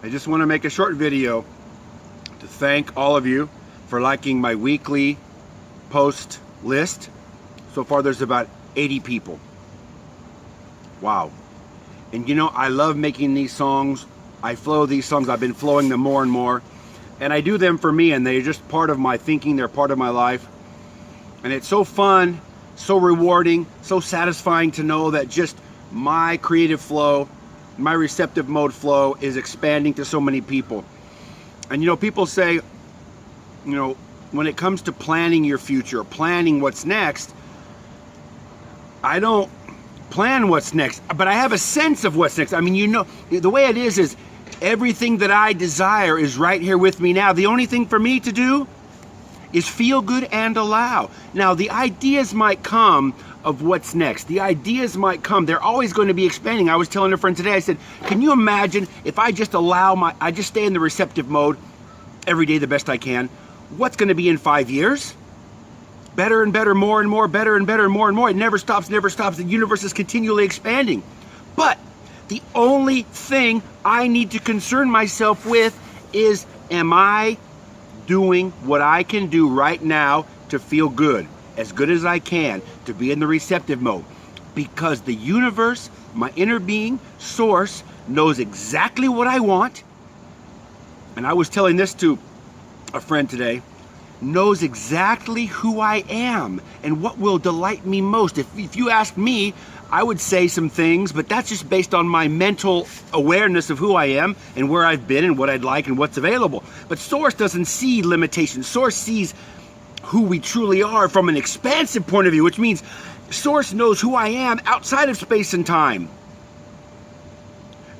I just want to make a short video to thank all of you for liking my weekly post list. So far there's about 80 people. Wow. And you know, I love making these songs. I flow these songs. I've been flowing them more and more. And I do them for me, and they're just part of my thinking. They're part of my life. And it's so fun, so rewarding, so satisfying to know that just my creative flow, my receptive mode flow is expanding to so many people. And you know, people say, you know, when it comes to planning your future, planning what's next, I don't plan what's next, but I have a sense of what's next. I mean, you know, the way it is everything that I desire is right here with me now. The only thing for me to do is feel good and allow. Now, the ideas might come of what's next. The ideas might come. They're always going to be expanding. I was telling a friend today, I said, can you imagine if I just I just stay in the receptive mode every day the best I can, what's going to be in 5 years? Better and better, more and more, better and better, more and more. It never stops, never stops. The universe is continually expanding. But the only thing I need to concern myself with is, am I doing what I can do right now to feel good as I can, to be in the receptive mode? Because the universe, my inner being, source, knows exactly what I want. And I was telling this to a friend today, knows exactly who I am and what will delight me most. If you ask me, I would say some things, but that's just based on my mental awareness of who I am and where I've been and what I'd like and what's available. But Source doesn't see limitations. Source sees who we truly are from an expansive point of view, which means Source knows who I am outside of space and time.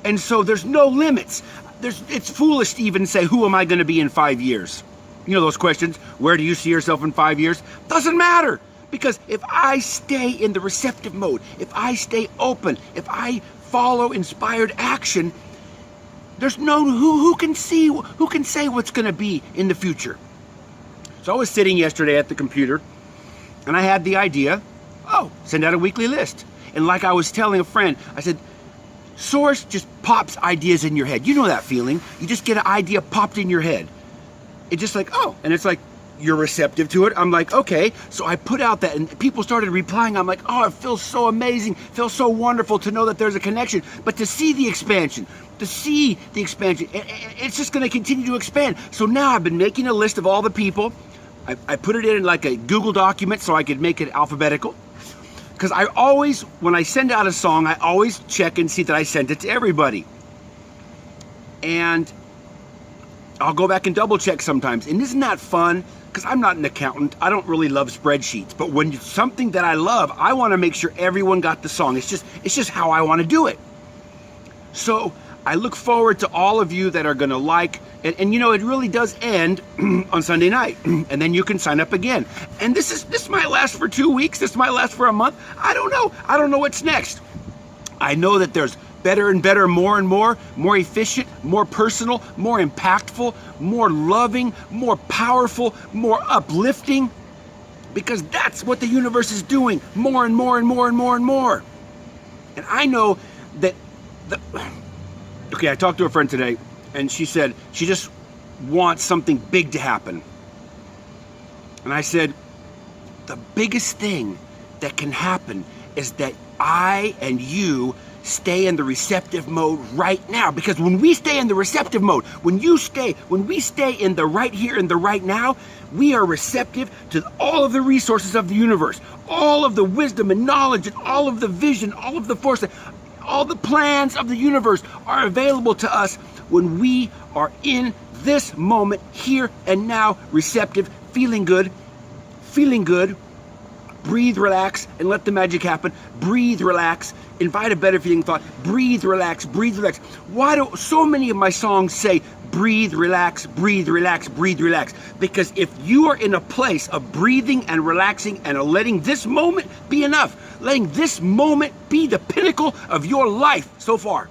And so there's no limits. It's foolish to even say, who am I going to be in 5 years? You know those questions, where do you see yourself in 5 years? Doesn't matter, because if I stay in the receptive mode, if I stay open, if I follow inspired action, there's no who can say what's going to be in the future. So I was sitting yesterday at the computer, and I had the idea, send out a weekly list. And like I was telling a friend, I said, Source just pops ideas in your head. You know that feeling. You just get an idea popped in your head. It's just like, and it's like, you're receptive to it. I'm like, okay. So I put out that, and people started replying. I'm like, it feels so amazing, feels so wonderful to know that there's a connection. But to see the expansion, it's just going to continue to expand. So now I've been making a list of all the people. I put it in like a Google document so I could make it alphabetical. Because I always, when I send out a song, I always check and see that I sent it to everybody. And I'll go back and double check sometimes. And isn't that fun? Because I'm not an accountant. I don't really love spreadsheets. But when it's something that I love, I want to make sure everyone got the song. It's just how I want to do it. So I look forward to all of you that are going to like. And you know, it really does end on Sunday night. And then you can sign up again. And this might last for 2 weeks. This might last for a month. I don't know. I don't know what's next. I know that there's better and better, more and more efficient, more personal, more impactful, more loving, more powerful, more uplifting, because that's what the universe is doing, more and more and more and more and more. And I know that, I talked to a friend today, and she said she just wants something big to happen. And I said, the biggest thing that can happen is that I and you stay in the receptive mode right now. Because when we stay in the receptive mode, when we stay in the right here and the right now, we are receptive to all of the resources of the universe, all of the wisdom and knowledge and all of the vision, all of the force, all the plans of the universe are available to us when we are in this moment, here and now, receptive, feeling good. Breathe, relax, and let the magic happen. Breathe, relax, invite a better feeling thought. Breathe, relax, breathe, relax. Why do so many of my songs say breathe, relax, breathe, relax, breathe, relax? Because if you are in a place of breathing and relaxing and letting this moment be enough, letting this moment be the pinnacle of your life so far,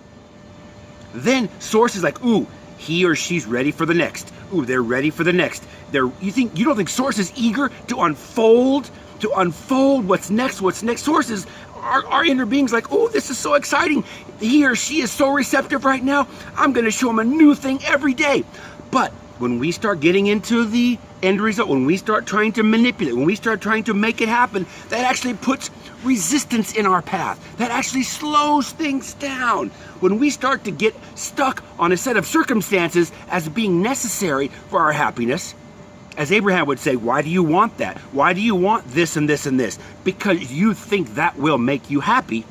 then Source is like, he or she's ready for the next. They're ready for the next. You don't think Source is eager to unfold what's next? Sources our inner being's like, oh, this is so exciting. He or she is so receptive right now. I'm going to show them a new thing every day. But when we start getting into the end result, when we start trying to manipulate, when we start trying to make it happen, that actually puts resistance in our path. That actually slows things down. When we start to get stuck on a set of circumstances as being necessary for our happiness, as Abraham would say, why do you want that? Why do you want this and this and this? Because you think that will make you happy.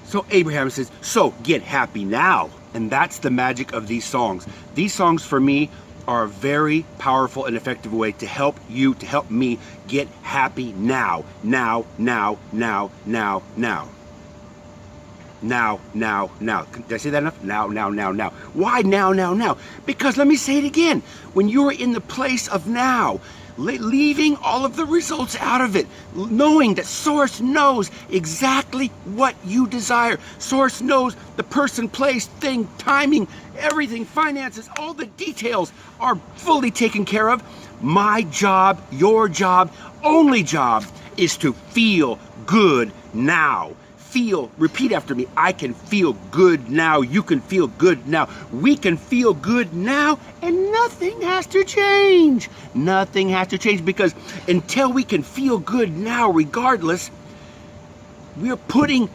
So Abraham says, so get happy now. And that's the magic of these songs. These songs for me are a very powerful and effective way to help you, to help me get happy now. Now, now, now, now, now. Now, now, now. Did I say that enough? Now, now, now, now. Why now, now, now? Because let me say it again. When you're in the place of now, leaving all of the results out of it, knowing that Source knows exactly what you desire. Source knows the person, place, thing, timing, everything, finances, all the details are fully taken care of. My job, your job, only job is to feel good now. Feel, repeat after me, I can feel good now. You can feel good now. We can feel good now, and nothing has to change. Nothing has to change, because until we can feel good now, regardless, we're putting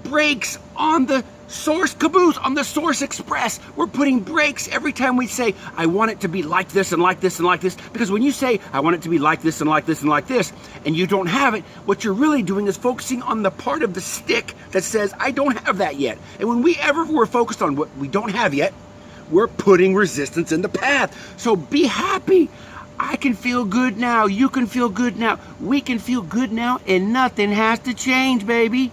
brakes on the Source caboose, on the Source Express. We're putting brakes every time we say, I want it to be like this and like this and like this. Because when you say, I want it to be like this and like this and like this, and you don't have it, what you're really doing is focusing on the part of the stick that says, I don't have that yet. And when we're focused on what we don't have yet, we're putting resistance in the path. So be happy. I can feel good now. You can feel good now. We can feel good now, and nothing has to change, baby.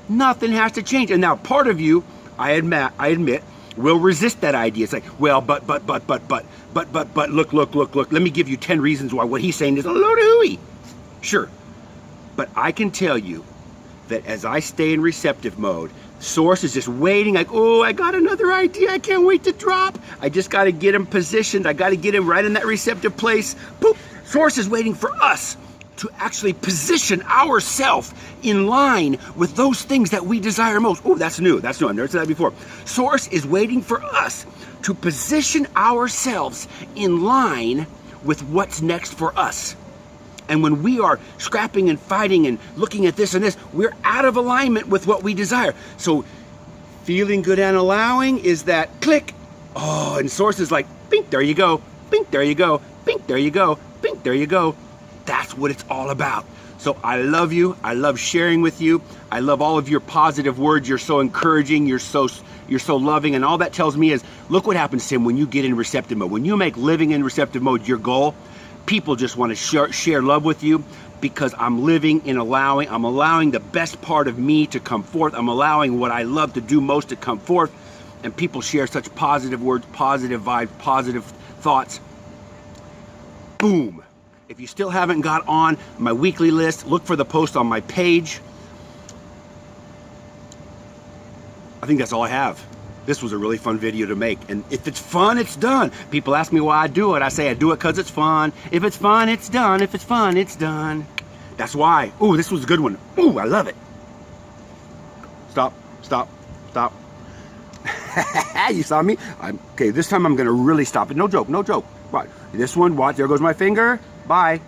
Nothing has to change. And now part of you, I admit, will resist that idea. It's like, well, but, look. Let me give you 10 reasons why what he's saying is a load of hooey. Sure. But I can tell you that as I stay in receptive mode, Source is just waiting, like, oh, I got another idea. I can't wait to drop. I just got to get him positioned. I got to get him right in that receptive place. Boop. Source is waiting for us to actually position ourselves in line with those things that we desire most. Oh, that's new. That's new. I've never said that before. Source is waiting for us to position ourselves in line with what's next for us. And when we are scrapping and fighting and looking at this and this, we're out of alignment with what we desire. So feeling good and allowing is that click. Oh, and Source is like, bink, there you go. Bink, there you go. Bink, there you go. Bink, there you go. That's what it's all about. So I love you. I love sharing with you. I love all of your positive words. You're so encouraging. You're so loving. And all that tells me is, look what happens, Tim, when you get in receptive mode. When you make living in receptive mode your goal, people just want to share love with you, because I'm living in allowing. I'm allowing the best part of me to come forth. I'm allowing what I love to do most to come forth. And people share such positive words, positive vibes, positive thoughts. Boom. If you still haven't got on my weekly list, look for the post on my page. I think that's all I have. This was a really fun video to make. And if it's fun, it's done. People ask me why I do it. I say I do it because it's fun. If it's fun, it's done. If it's fun, it's done. That's why. Ooh, this was a good one. Ooh, I love it. Stop. You saw me? Okay, this time I'm going to really stop it. No joke. Right. This one, watch. There goes my finger. Bye.